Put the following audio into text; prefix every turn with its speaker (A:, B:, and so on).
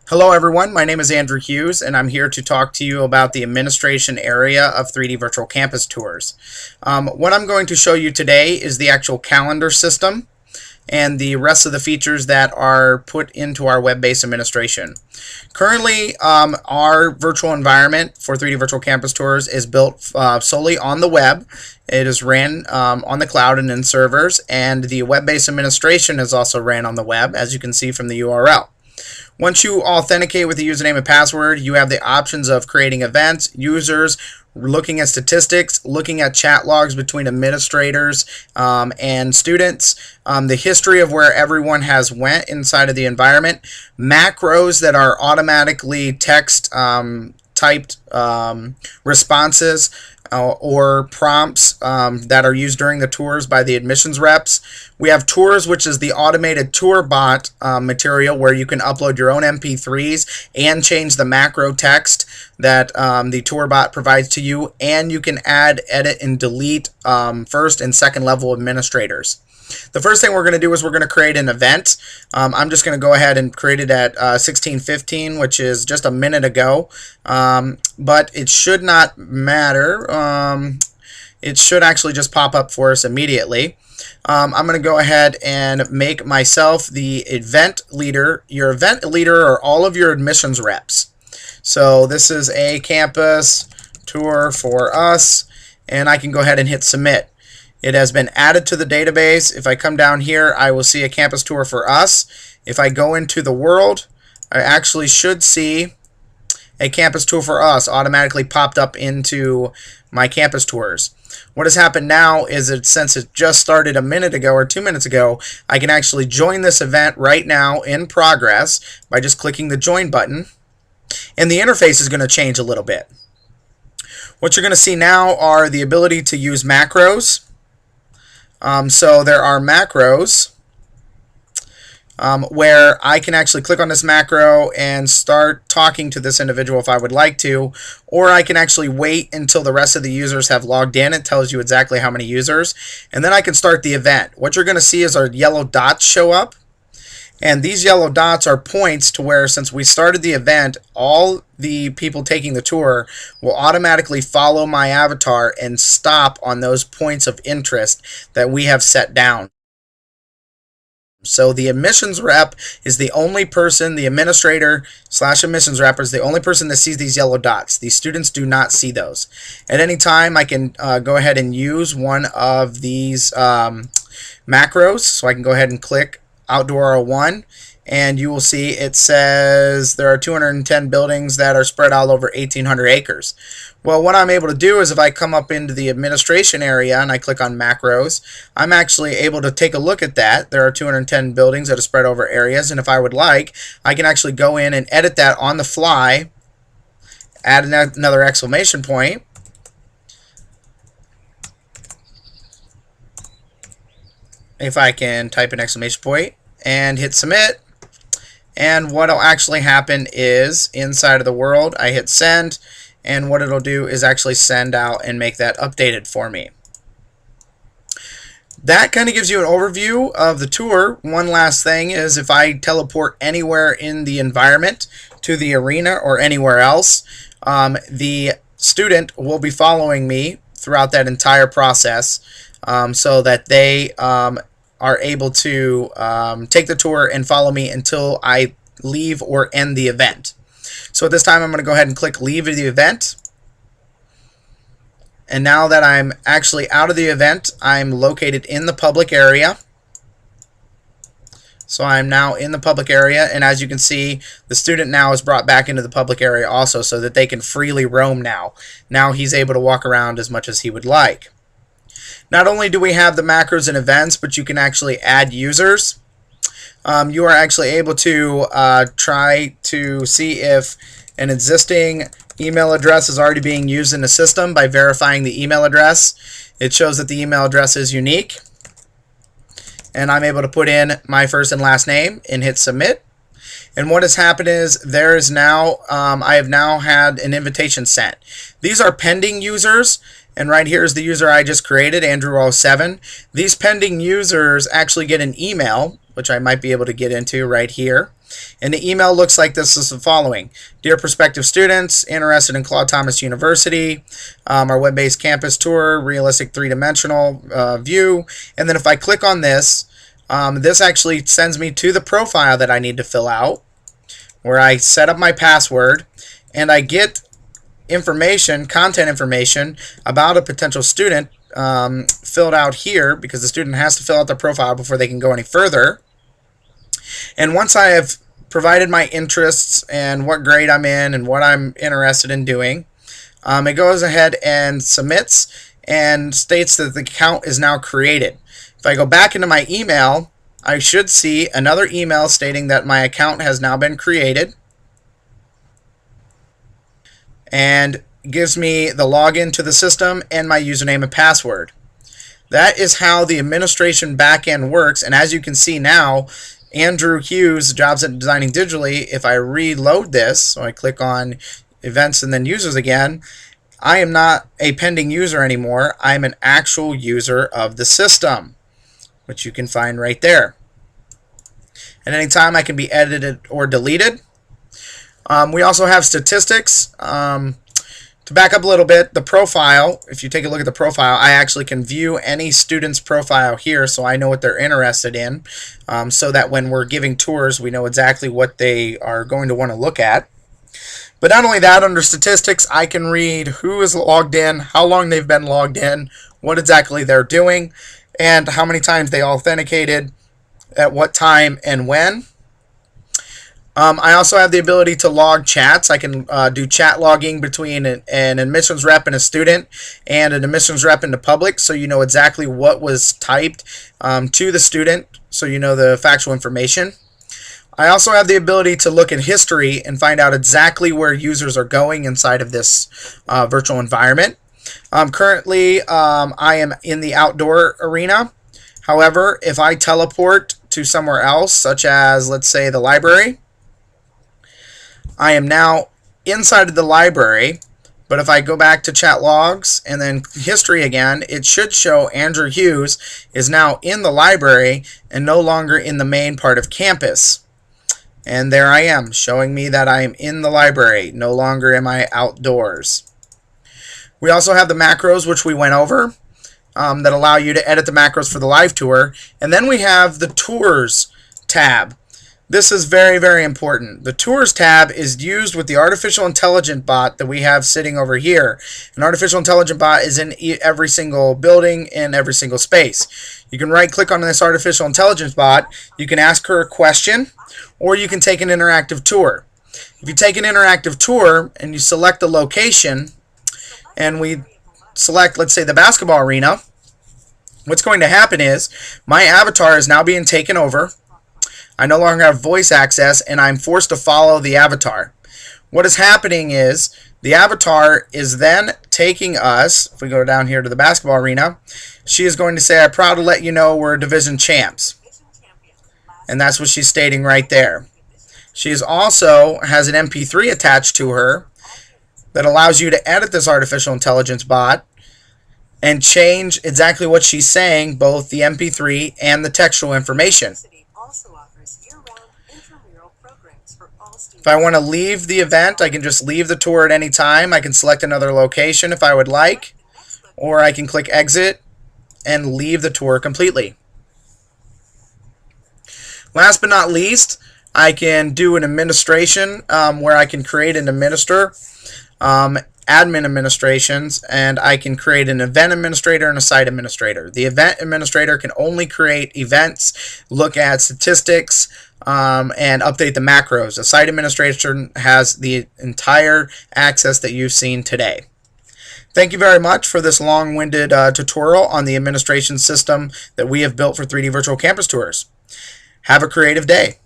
A: Hello everyone, my name is Andrew Hughes and I'm here to talk to you about the administration area of 3D Virtual Campus Tours. What I'm going to show you today is the actual calendar system and the rest of the features that are put into our web-based administration. Currently, our virtual environment for 3D Virtual Campus Tours is built solely on the web. It is ran on the cloud and in servers, and the web-based administration is also ran on the web, as you can see from the URL. Once you authenticate with the username and password, you have the options of creating events, users, looking at statistics, looking at chat logs between administrators and students, the history of where everyone has went inside of the environment, macros that are automatically text typed responses or prompts that are used during the tours by the admissions reps. We have tours, which is the automated tour bot material where you can upload your own MP3s and change the macro text that the tour bot provides to you, and you can add, edit, and delete first and second level administrators. The first thing we're going to do is we're going to create an event. I'm just going to go ahead and create it at 16:15, which is just a minute ago, but it should not matter. It should actually just pop up for us immediately. I'm going to go ahead and make myself the event leader. Your event leader are all of your admissions reps. So this is a campus tour for us, and I can go ahead and hit submit. It has been added to the database. If I come down here, I will see a campus tour for us. If I go into the world, I actually should see a campus tour for us automatically popped up into my campus tours. What has happened now is that since it just started a minute ago or 2 minutes ago, I can actually join this event right now in progress by just clicking the join button, and the interface is going to change a little bit. What you're going to see now are the ability to use macros. So there are macros where I can actually click on this macro and start talking to this individual if I would like to, or I can actually wait until the rest of the users have logged in. It tells you exactly how many users, and then I can start the event. What you're going to see is our yellow dots show up, and these yellow dots are points to where, since we started the event, all the people taking the tour will automatically follow my avatar and stop on those points of interest that we have set down. So the admissions rep is the only person, the administrator / admissions rep is the only person that sees these yellow dots. These students do not see those. At any time, I can go ahead and use one of these macros. So I can go ahead and click Outdoor 01, and you will see it says there are 210 buildings that are spread all over 1,800 acres. Well, what I'm able to do is if I come up into the administration area and I click on macros, I'm actually able to take a look at that. There are 210 buildings that are spread over areas, and if I would like, I can actually go in and edit that on the fly, add another exclamation point, if I can type an exclamation point and hit submit. And what will actually happen is inside of the world, I hit send, and what it'll do is actually send out and make that updated for me. That kind of gives you an overview of the tour. One last thing is if I teleport anywhere in the environment to the arena or anywhere else, the student will be following me throughout that entire process, so that they are able to take the tour and follow me until I leave or end the event. So at this time, I'm going to go ahead and click leave the event. And now that I'm actually out of the event, I'm located in the public area. So I'm now in the public area, and as you can see, the student now is brought back into the public area also, so that they can freely roam now. Now he's able to walk around as much as he would like. Not only do we have the macros and events, but you can actually add users. You are actually able to try to see if an existing email address is already being used in the system by verifying the email address. It shows that the email address is unique, and I'm able to put in my first and last name and hit submit. And what has happened is there is now I have now had an invitation sent. These are pending users, and right here is the user I just created, Andrew07. These pending users actually get an email, which I might be able to get into right here. And the email looks like this is the following. Dear prospective students interested in Claude Thomas University, our web-based campus tour, realistic three-dimensional view. And then if I click on this, this actually sends me to the profile that I need to fill out, where I set up my password, and I get information, content information about a potential student filled out here, because the student has to fill out their profile before they can go any further. And once I have provided my interests and what grade I'm in and what I'm interested in doing, it goes ahead and submits and states that the account is now created. If I go back into my email, I should see another email stating that my account has now been created, and gives me the login to the system and my username and password. That is how the administration backend works. And as you can see now, Andrew Hughes, Jobs at Designing Digitally, if I reload this, so I click on events and then users again, I am not a pending user anymore. I'm an actual user of the system, which you can find right there. At any time I can be edited or deleted. We also have statistics. To back up a little bit, the profile, if you take a look at the profile, I actually can view any student's profile here, so I know what they're interested in, so that when we're giving tours, we know exactly what they are going to want to look at. But not only that, under statistics, I can read who is logged in, how long they've been logged in, what exactly they're doing, and how many times they authenticated, at what time and when. I also have the ability to log chats. I can do chat logging between an admissions rep and a student, and an admissions rep and the public, so you know exactly what was typed to the student, so you know the factual information. I also have the ability to look at history and find out exactly where users are going inside of this virtual environment. Currently, I am in the outdoor arena. However, if I teleport to somewhere else, such as, let's say, the library, I am now inside of the library, but if I go back to chat logs and then history again, it should show Andrew Hughes is now in the library and no longer in the main part of campus. And there I am, showing me that I am in the library. No longer am I outdoors. We also have the macros, which we went over, that allow you to edit the macros for the live tour. And then we have the Tours tab. This is very, very important. The Tours tab is used with the artificial intelligence bot that we have sitting over here. An artificial intelligence bot is in every single building, in every single space. You can right-click on this artificial intelligence bot. You can ask her a question, or you can take an interactive tour. If you take an interactive tour and you select the location, and we select, let's say, the basketball arena, what's going to happen is my avatar is now being taken over. I no longer have voice access, and I'm forced to follow the avatar. What is happening is the avatar is then taking us, if we go down here to the basketball arena, she is going to say, I'm proud to let you know we're division champs. And that's what she's stating right there. She is also has an MP3 attached to her that allows you to edit this artificial intelligence bot and change exactly what she's saying, both the MP3 and the textual information. If I want to leave the event, I can just leave the tour at any time. I can select another location if I would like, or I can click exit and leave the tour completely. Last but not least, I can do an administration where I can create and administer admin administrations, and I can create an event administrator and a site administrator. The event administrator can only create events, look at statistics, and update the macros. A site administrator has the entire access that you've seen today. Thank you very much for this long-winded tutorial on the administration system that we have built for 3D Virtual Campus Tours. Have a creative day.